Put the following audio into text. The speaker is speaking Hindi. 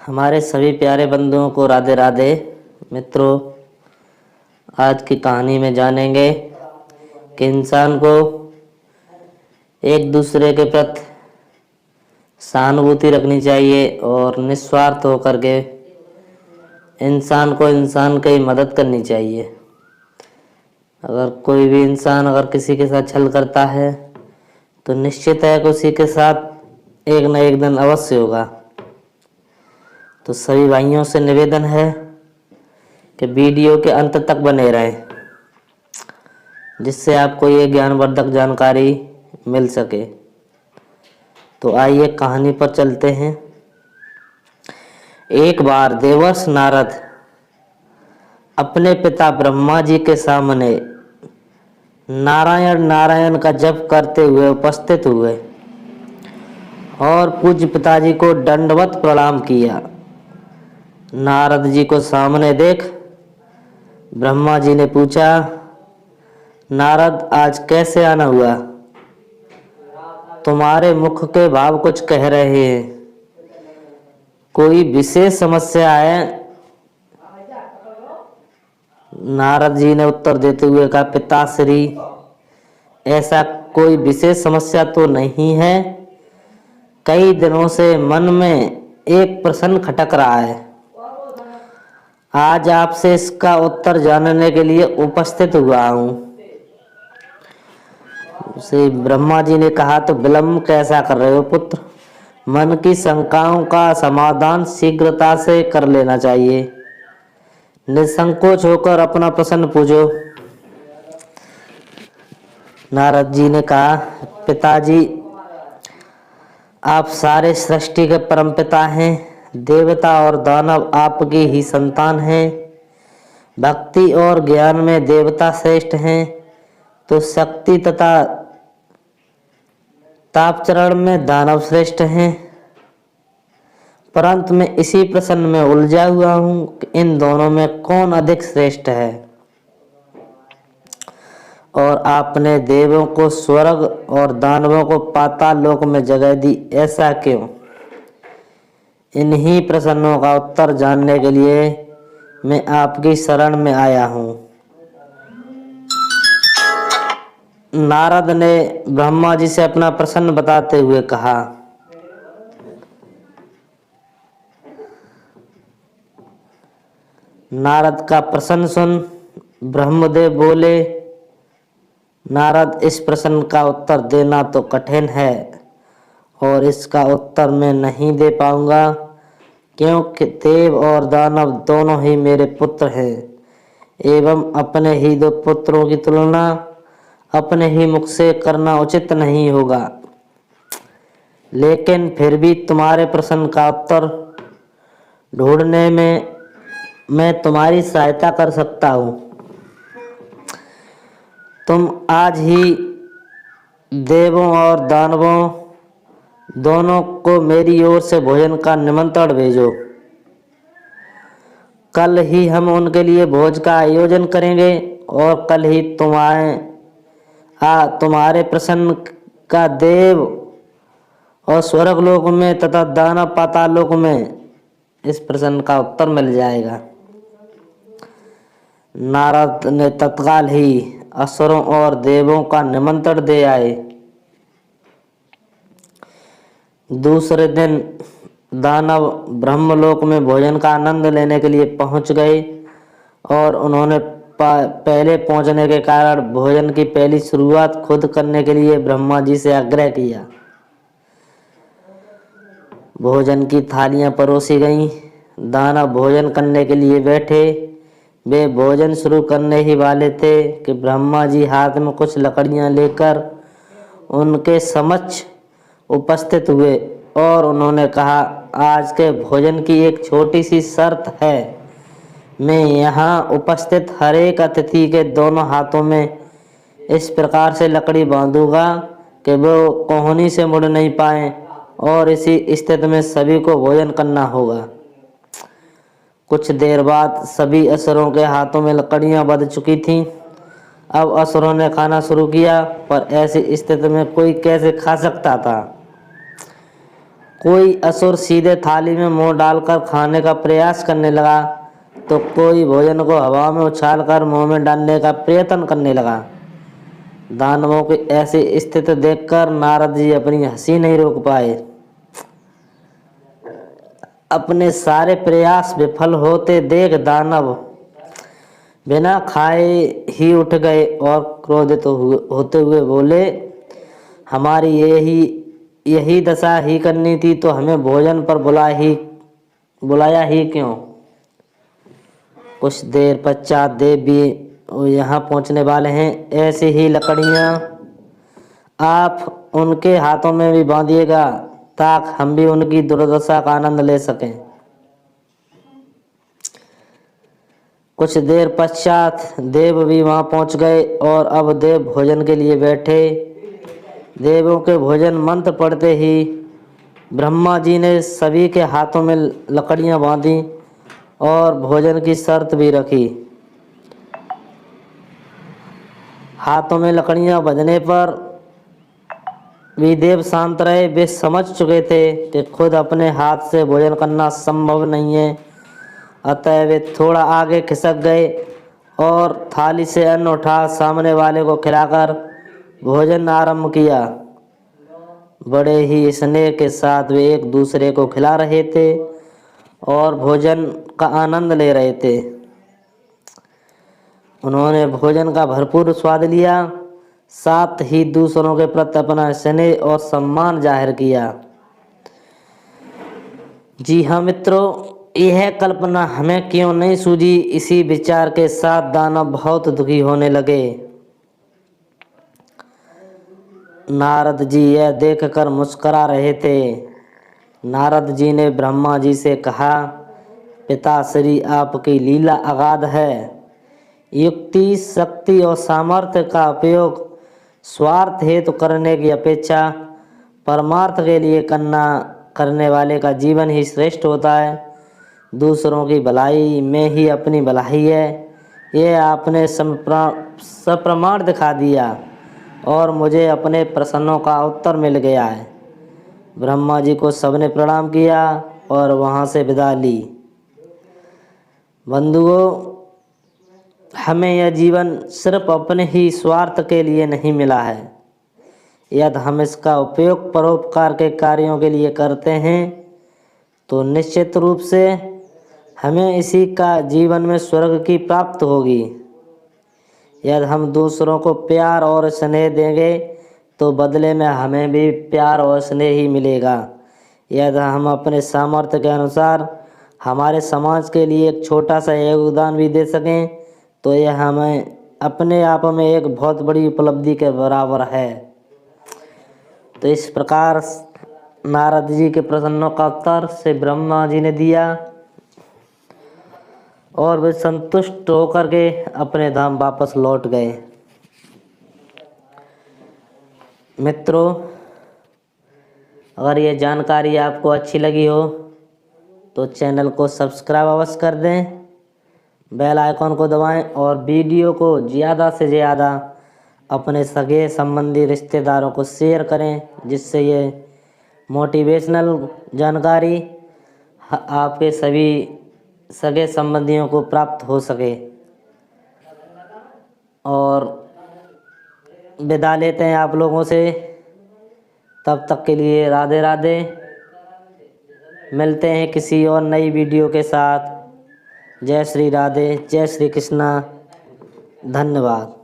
हमारे सभी प्यारे बंधुओं को राधे राधे। मित्रों, आज की कहानी में जानेंगे कि इंसान को एक दूसरे के प्रति सहानुभूति रखनी चाहिए और निस्वार्थ होकर के इंसान को इंसान की मदद करनी चाहिए। अगर कोई भी इंसान अगर किसी के साथ छल करता है तो निश्चित है कि उसी के साथ एक न एक दिन अवश्य होगा। तो सभी भाइयों से निवेदन है कि वीडियो के अंत तक बने रहें, जिससे आपको ये ज्ञानवर्धक जानकारी मिल सके। तो आइए कहानी पर चलते हैं। एक बार देवर्ष नारद अपने पिता ब्रह्मा जी के सामने नारायण नारायण का जप करते हुए उपस्थित हुए और पूज्य पिताजी को दंडवत प्रणाम किया। नारद जी को सामने देख ब्रह्मा जी ने पूछा, नारद आज कैसे आना हुआ? तुम्हारे मुख के भाव कुछ कह रहे हैं, कोई विशेष समस्या है? नारद जी ने उत्तर देते हुए कहा, पिताश्री ऐसा कोई विशेष समस्या तो नहीं है, कई दिनों से मन में एक प्रश्न खटक रहा है। आज आपसे इसका उत्तर जानने के लिए उपस्थित हुआ हूँ। श्री ब्रह्मा जी ने कहा, तो विलंब कैसा कर रहे हो पुत्र? मन की शंकाओं का समाधान शीघ्रता से कर लेना चाहिए। निसंकोच होकर अपना प्रश्न पूछो। नारद जी ने कहा, पिताजी आप सारे सृष्टि के परमपिता हैं, देवता और दानव आपकी ही संतान हैं। भक्ति और ज्ञान में देवता श्रेष्ठ हैं तो शक्ति तथा तापचरण में दानव श्रेष्ठ हैं। परंतु मैं इसी प्रश्न में उलझा हुआ हूं कि इन दोनों में कौन अधिक श्रेष्ठ है। और आपने देवों को स्वर्ग और दानवों को पाताल लोक में जगह दी, ऐसा क्यों? इन्हीं प्रश्नों का उत्तर जानने के लिए मैं आपकी शरण में आया हूँ। नारद ने ब्रह्मा जी से अपना प्रश्न बताते हुए कहा, नारद का प्रश्न सुन ब्रह्मदेव बोले, नारद इस प्रश्न का उत्तर देना तो कठिन है और इसका उत्तर मैं नहीं दे पाऊंगा, क्योंकि देव और दानव दोनों ही मेरे पुत्र हैं एवं अपने ही दो पुत्रों की तुलना अपने ही मुख से करना उचित नहीं होगा। लेकिन फिर भी तुम्हारे प्रश्न का उत्तर ढूंढने में मैं तुम्हारी सहायता कर सकता हूँ। तुम आज ही देवों और दानवों दोनों को मेरी ओर से भोजन का निमंत्रण भेजो। कल ही हम उनके लिए भोज का आयोजन करेंगे और कल ही तुम्हारे प्रश्न का देव और स्वर्गलोक में तथा दानव पाताल लोक में इस प्रश्न का उत्तर मिल जाएगा। नारद ने तत्काल ही असुरों और देवों का निमंत्रण दे आए। दूसरे दिन दानव ब्रह्मलोक में भोजन का आनंद लेने के लिए पहुंच गए और उन्होंने पहले पहुंचने के कारण भोजन की पहली शुरुआत खुद करने के लिए ब्रह्मा जी से आग्रह किया। भोजन की थालियां परोसी गईं। दानव भोजन करने के लिए बैठे। वे भोजन शुरू करने ही वाले थे कि ब्रह्मा जी हाथ में कुछ लकड़ियां लेकर उनके समक्ष उपस्थित हुए और उन्होंने कहा, आज के भोजन की एक छोटी सी शर्त है। मैं यहाँ उपस्थित हर एक अतिथि के दोनों हाथों में इस प्रकार से लकड़ी बांधूंगा कि वो कोहनी से मुड़ नहीं पाए और इसी स्थिति में सभी को भोजन करना होगा। कुछ देर बाद सभी असुरों के हाथों में लकड़ियां बंध चुकी थीं। अब असुरों ने खाना शुरू किया, पर ऐसी स्थिति में कोई कैसे खा सकता था? कोई असुर सीधे थाली में मुंह डालकर खाने का प्रयास करने लगा तो कोई भोजन को हवा में उछालकर मुंह में डालने का प्रयत्न करने लगा। दानवों की ऐसी स्थिति देखकर नारद जी अपनी हंसी नहीं रोक पाए। अपने सारे प्रयास विफल होते देख दानव बिना खाए ही उठ गए और क्रोधित होते हुए बोले, हमारी यही दशा ही करनी थी तो हमें भोजन पर बुलाया ही क्यों। कुछ देर पश्चात देव भी यहाँ पहुँचने वाले हैं। ऐसी ही लकड़ियाँ आप उनके हाथों में भी बांधिएगा ताकि हम भी उनकी दुर्दशा का आनंद ले सकें। कुछ देर पश्चात देव भी वहाँ पहुँच गए और अब देव भोजन के लिए बैठे। देवों के भोजन मंत्र पढ़ते ही ब्रह्मा जी ने सभी के हाथों में लकड़ियाँ बांधी और भोजन की शर्त भी रखी। हाथों में लकड़ियाँ बंधने पर भी देव शांत रहे। वे समझ चुके थे कि खुद अपने हाथ से भोजन करना संभव नहीं है, अतः वे थोड़ा आगे खिसक गए और थाली से अन्न उठा सामने वाले को खिलाकर भोजन आरंभ किया। बड़े ही स्नेह के साथ वे एक दूसरे को खिला रहे थे और भोजन का आनंद ले रहे थे। उन्होंने भोजन का भरपूर स्वाद लिया, साथ ही दूसरों के प्रति अपना स्नेह और सम्मान जाहिर किया। जी हाँ मित्रों, यह कल्पना हमें क्यों नहीं सूझी। इसी विचार के साथ दानव बहुत दुखी होने लगे। नारद जी यह देखकर मुस्कुरा रहे थे। नारद जी ने ब्रह्मा जी से कहा, पिताश्री आपकी लीला अगाध है। युक्ति, शक्ति और सामर्थ्य का उपयोग स्वार्थ हेतु करने की अपेक्षा परमार्थ के लिए करने वाले का जीवन ही श्रेष्ठ होता है। दूसरों की भलाई में ही अपनी भलाई है, यह आपने सप्रमाण दिखा दिया और मुझे अपने प्रश्नों का उत्तर मिल गया है। ब्रह्मा जी को सबने प्रणाम किया और वहाँ से विदा ली। बंधुओं, हमें यह जीवन सिर्फ अपने ही स्वार्थ के लिए नहीं मिला है। यदि हम इसका उपयोग परोपकार के कार्यों के लिए करते हैं तो निश्चित रूप से हमें इसी का जीवन में स्वर्ग की प्राप्ति होगी। यदि हम दूसरों को प्यार और स्नेह देंगे तो बदले में हमें भी प्यार और स्नेह ही मिलेगा। यदि हम अपने सामर्थ्य के अनुसार हमारे समाज के लिए एक छोटा सा योगदान भी दे सकें तो यह हमें अपने आप में एक बहुत बड़ी उपलब्धि के बराबर है। तो इस प्रकार नारद जी के प्रश्नों का उत्तर से ब्रह्मा जी ने दिया और वे संतुष्ट होकर के अपने धाम वापस लौट गए। मित्रों, अगर ये जानकारी आपको अच्छी लगी हो तो चैनल को सब्सक्राइब अवश्य कर दें, बेल आइकॉन को दबाएं और वीडियो को ज़्यादा से ज़्यादा अपने सगे संबंधी रिश्तेदारों को शेयर करें, जिससे ये मोटिवेशनल जानकारी आपके सभी सगे संबंधियों को प्राप्त हो सके। और विदा लेते हैं आप लोगों से, तब तक के लिए राधे राधे। मिलते हैं किसी और नई वीडियो के साथ। जय श्री राधे, जय श्री कृष्णा, धन्यवाद।